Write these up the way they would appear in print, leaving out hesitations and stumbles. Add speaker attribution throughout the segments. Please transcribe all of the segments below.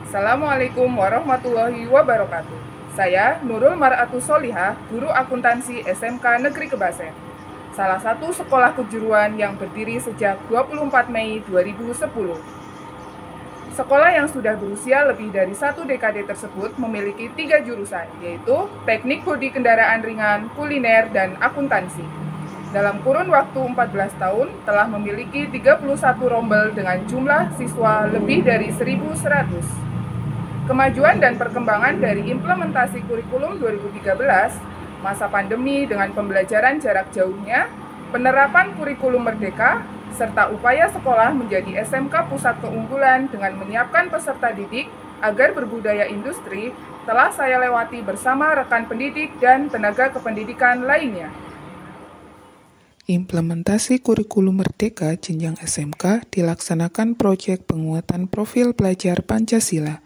Speaker 1: Assalamualaikum warahmatullahi wabarakatuh. Saya Nurul Mar'atus Solihah, guru akuntansi SMK Negeri Kebasen. Salah satu sekolah kejuruan yang berdiri sejak 24 Mei 2010. Sekolah yang sudah berusia lebih dari 1 dekade tersebut memiliki 3 jurusan, yaitu Teknik Bodi Kendaraan Ringan, Kuliner, dan Akuntansi. Dalam kurun waktu 14 tahun, telah memiliki 31 rombel dengan jumlah siswa lebih dari 1.100. Kemajuan dan perkembangan dari implementasi kurikulum 2013, masa pandemi dengan pembelajaran jarak jauhnya, penerapan kurikulum merdeka, serta upaya sekolah menjadi SMK pusat keunggulan dengan menyiapkan peserta didik agar berbudaya industri, telah saya lewati bersama rekan pendidik dan tenaga kependidikan lainnya.
Speaker 2: Implementasi kurikulum merdeka jenjang SMK dilaksanakan proyek penguatan profil pelajar Pancasila.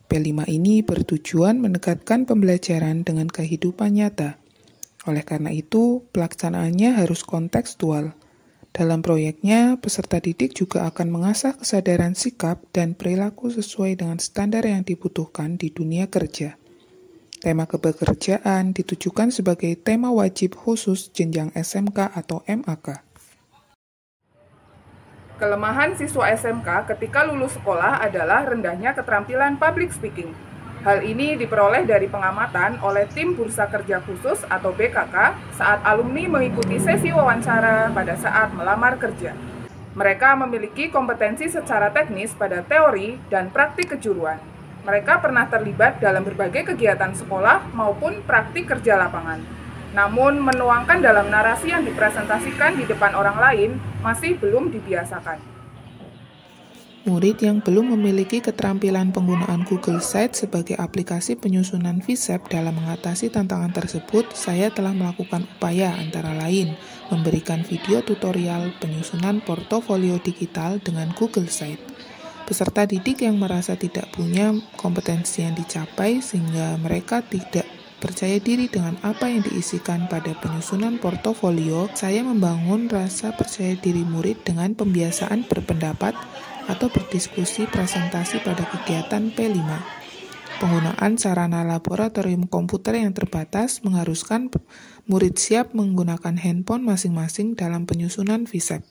Speaker 2: P5 ini bertujuan mendekatkan pembelajaran dengan kehidupan nyata. Oleh karena itu, pelaksanaannya harus kontekstual. Dalam proyeknya, peserta didik juga akan mengasah kesadaran sikap dan perilaku sesuai dengan standar yang dibutuhkan di dunia kerja. Tema kepekerjaan ditujukan sebagai tema wajib khusus jenjang SMK atau MAK.
Speaker 1: Kelemahan siswa SMK ketika lulus sekolah adalah rendahnya keterampilan public speaking. Hal ini diperoleh dari pengamatan oleh tim Bursa Kerja Khusus atau BKK saat alumni mengikuti sesi wawancara pada saat melamar kerja. Mereka memiliki kompetensi secara teknis pada teori dan praktik kejuruan. Mereka pernah terlibat dalam berbagai kegiatan sekolah maupun praktik kerja lapangan. Namun, menuangkan dalam narasi yang dipresentasikan di depan orang lain masih belum dibiasakan.
Speaker 2: Murid yang belum memiliki keterampilan penggunaan Google Sites sebagai aplikasi penyusunan VSEP dalam mengatasi tantangan tersebut, saya telah melakukan upaya antara lain memberikan video tutorial penyusunan portofolio digital dengan Google Sites. Peserta didik yang merasa tidak punya kompetensi yang dicapai sehingga mereka tidak percaya diri dengan apa yang diisikan pada penyusunan portofolio, saya membangun rasa percaya diri murid dengan pembiasaan berpendapat atau berdiskusi presentasi pada kegiatan P5. Penggunaan sarana laboratorium komputer yang terbatas mengharuskan murid siap menggunakan handphone masing-masing dalam penyusunan VSEP.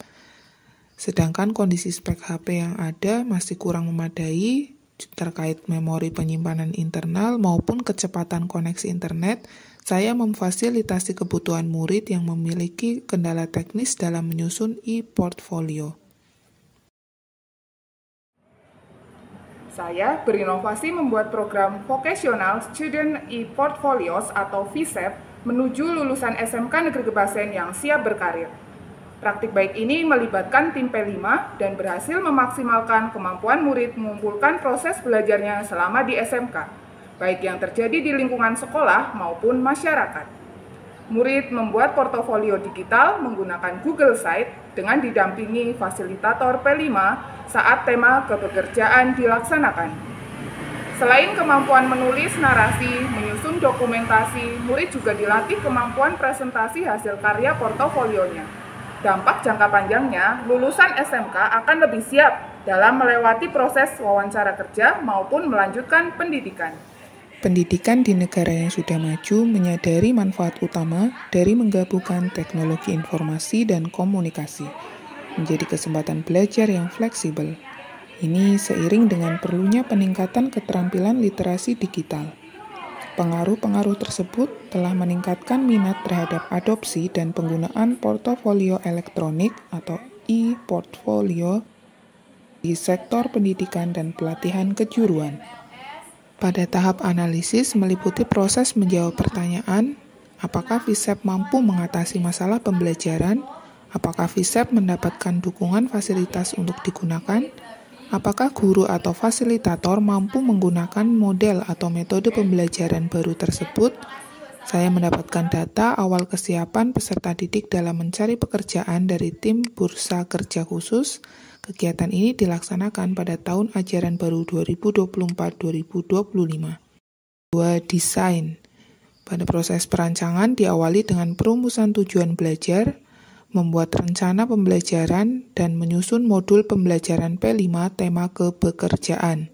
Speaker 2: Sedangkan kondisi spek HP yang ada masih kurang memadai, terkait memori penyimpanan internal maupun kecepatan koneksi internet, saya memfasilitasi kebutuhan murid yang memiliki kendala teknis dalam menyusun e-portfolio.
Speaker 1: Saya berinovasi membuat program Vocational Student E-Portfolios atau VSEP menuju lulusan SMK Negeri Kebasen yang siap berkarir. Praktik baik ini melibatkan tim P5 dan berhasil memaksimalkan kemampuan murid mengumpulkan proses belajarnya selama di SMK, baik yang terjadi di lingkungan sekolah maupun masyarakat. Murid membuat portofolio digital menggunakan Google Sites dengan didampingi fasilitator P5 saat tema kepekerjaan dilaksanakan. Selain kemampuan menulis narasi, menyusun dokumentasi, murid juga dilatih kemampuan presentasi hasil karya portofolionya. Dampak jangka panjangnya, lulusan SMK akan lebih siap dalam melewati proses wawancara kerja maupun melanjutkan pendidikan.
Speaker 2: Pendidikan di negara yang sudah maju menyadari manfaat utama dari menggabungkan teknologi informasi dan komunikasi, menjadi kesempatan belajar yang fleksibel. Ini seiring dengan perlunya peningkatan keterampilan literasi digital. Pengaruh-pengaruh tersebut telah meningkatkan minat terhadap adopsi dan penggunaan portofolio elektronik atau e-portfolio di sektor pendidikan dan pelatihan kejuruan. Pada tahap analisis meliputi proses menjawab pertanyaan, apakah VSEP mampu mengatasi masalah pembelajaran, apakah VSEP mendapatkan dukungan fasilitas untuk digunakan, apakah guru atau fasilitator mampu menggunakan model atau metode pembelajaran baru tersebut? Saya mendapatkan data awal kesiapan peserta didik dalam mencari pekerjaan dari tim Bursa Kerja Khusus. Kegiatan ini dilaksanakan pada tahun ajaran baru 2024-2025. 2. Desain. Pada proses perancangan diawali dengan perumusan tujuan belajar, membuat rencana pembelajaran, dan menyusun modul pembelajaran P5 tema kepekerjaan.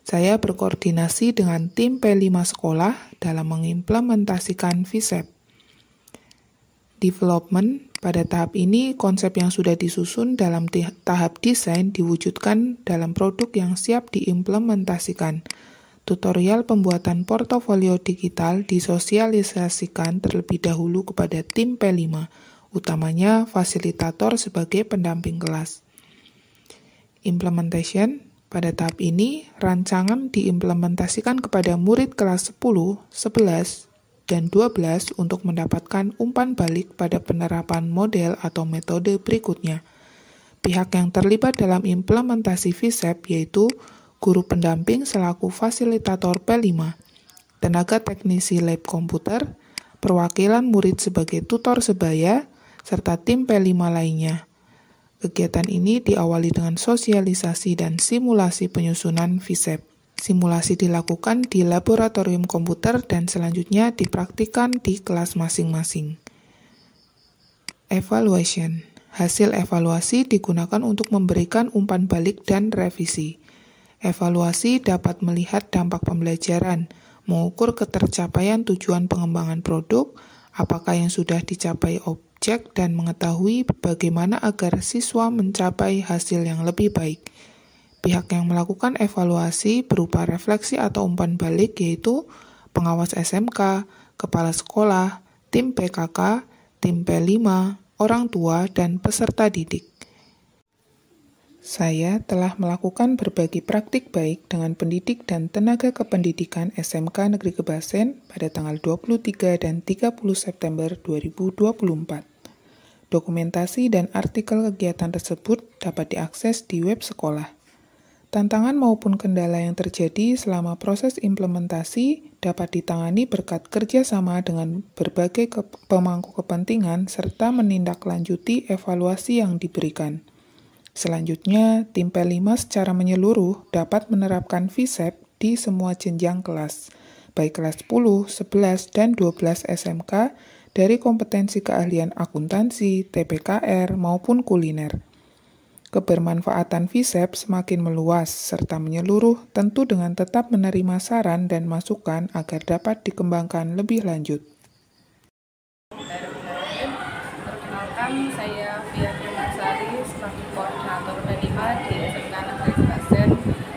Speaker 2: Saya berkoordinasi dengan tim P5 sekolah dalam mengimplementasikan FISEP. Development, pada tahap ini konsep yang sudah disusun dalam tahap desain diwujudkan dalam produk yang siap diimplementasikan. Tutorial pembuatan portofolio digital disosialisasikan terlebih dahulu kepada tim P5, utamanya fasilitator sebagai pendamping kelas. Implementation, pada tahap ini rancangan diimplementasikan kepada murid kelas 10, 11, dan 12 untuk mendapatkan umpan balik pada penerapan model atau metode berikutnya. Pihak yang terlibat dalam implementasi FISEP yaitu guru pendamping selaku fasilitator P5, tenaga teknisi lab komputer, perwakilan murid sebagai tutor sebaya, serta tim P5 lainnya. Kegiatan ini diawali dengan sosialisasi dan simulasi penyusunan FISEP. Simulasi dilakukan di laboratorium komputer dan selanjutnya dipraktikkan di kelas masing-masing. Evaluation. Hasil evaluasi digunakan untuk memberikan umpan balik dan revisi. Evaluasi dapat melihat dampak pembelajaran, mengukur ketercapaian tujuan pengembangan produk, apakah yang sudah dicapai objek, dan mengetahui bagaimana agar siswa mencapai hasil yang lebih baik. Pihak yang melakukan evaluasi berupa refleksi atau umpan balik yaitu pengawas SMK, kepala sekolah, tim PKK, tim P5, orang tua, dan peserta didik. Saya telah melakukan berbagi praktik baik dengan pendidik dan tenaga kependidikan SMK Negeri Kebasen pada tanggal 23 dan 30 September 2024. Dokumentasi dan artikel kegiatan tersebut dapat diakses di web sekolah. Tantangan maupun kendala yang terjadi selama proses implementasi dapat ditangani berkat kerjasama dengan berbagai pemangku kepentingan serta menindaklanjuti evaluasi yang diberikan. Selanjutnya, tim P5 secara menyeluruh dapat menerapkan FISEP di semua jenjang kelas, baik kelas 10, 11, dan 12 SMK dari kompetensi keahlian akuntansi, TPKR, maupun kuliner. Kebermanfaatan FISEP semakin meluas serta menyeluruh tentu dengan tetap menerima saran dan masukan agar dapat dikembangkan lebih lanjut.
Speaker 3: Perkenalkan, saya Fia Primasari selaku koordinator P5 di SMK Negeri Kebasen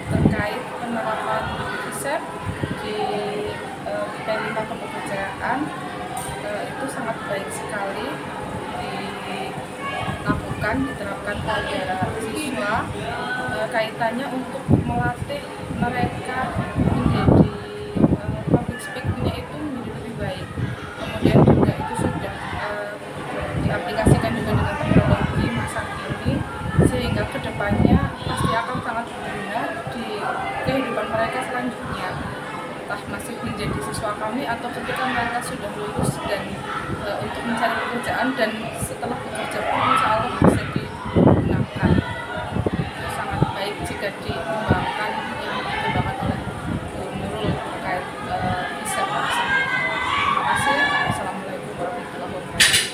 Speaker 3: terkait penerapan FISEP di P5 Kepekerjaan. Itu sangat baik sekali diterapkan pada siswa, kaitannya untuk melatih mereka menjadi public speaking-nya itu menjadi lebih baik. Kemudian juga itu sudah diaplikasikan juga dengan teknologi masa kini, sehingga kedepannya pasti akan sangat berguna di kehidupan mereka selanjutnya, entah masih menjadi siswa kami atau ketika mereka sudah lulus dan untuk mencari pekerjaan dan setelah bekerja pun insya Allah bisa digunakan. Itu sangat baik jika dikembangkan yang dikembangkan oleh Nurul terkait FISEP. Terima kasih. Assalamualaikum warahmatullahi wabarakatuh.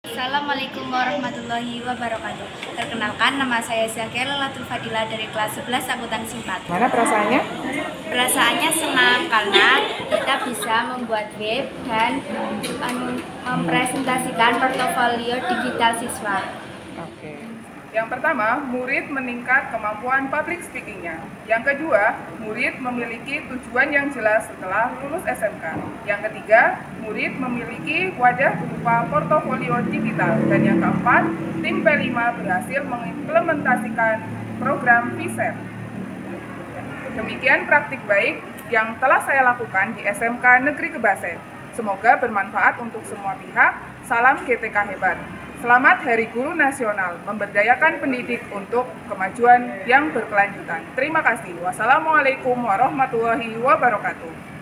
Speaker 4: Assalamualaikum warahmatullahi wabarakatuh. Perkenalkan, nama saya Zakia Lelatul Fadila dari kelas 11 Akuntansi 4.
Speaker 1: Mana perasaannya?
Speaker 4: Perasaannya senang karena kita bisa membuat web dan mempresentasikan portofolio digital siswa.
Speaker 1: Oke. Yang pertama, murid meningkat kemampuan public speaking-nya. Yang kedua, murid memiliki tujuan yang jelas setelah lulus SMK. Yang ketiga, murid memiliki wadah berupa portofolio digital. Dan yang keempat, tim P5 berhasil mengimplementasikan program FISEP. Demikian praktik baik yang telah saya lakukan di SMK Negeri Kebasen. Semoga bermanfaat untuk semua pihak. Salam GTK hebat. Selamat Hari Guru Nasional, memberdayakan pendidik untuk kemajuan yang berkelanjutan. Terima kasih. Wassalamualaikum warahmatullahi wabarakatuh.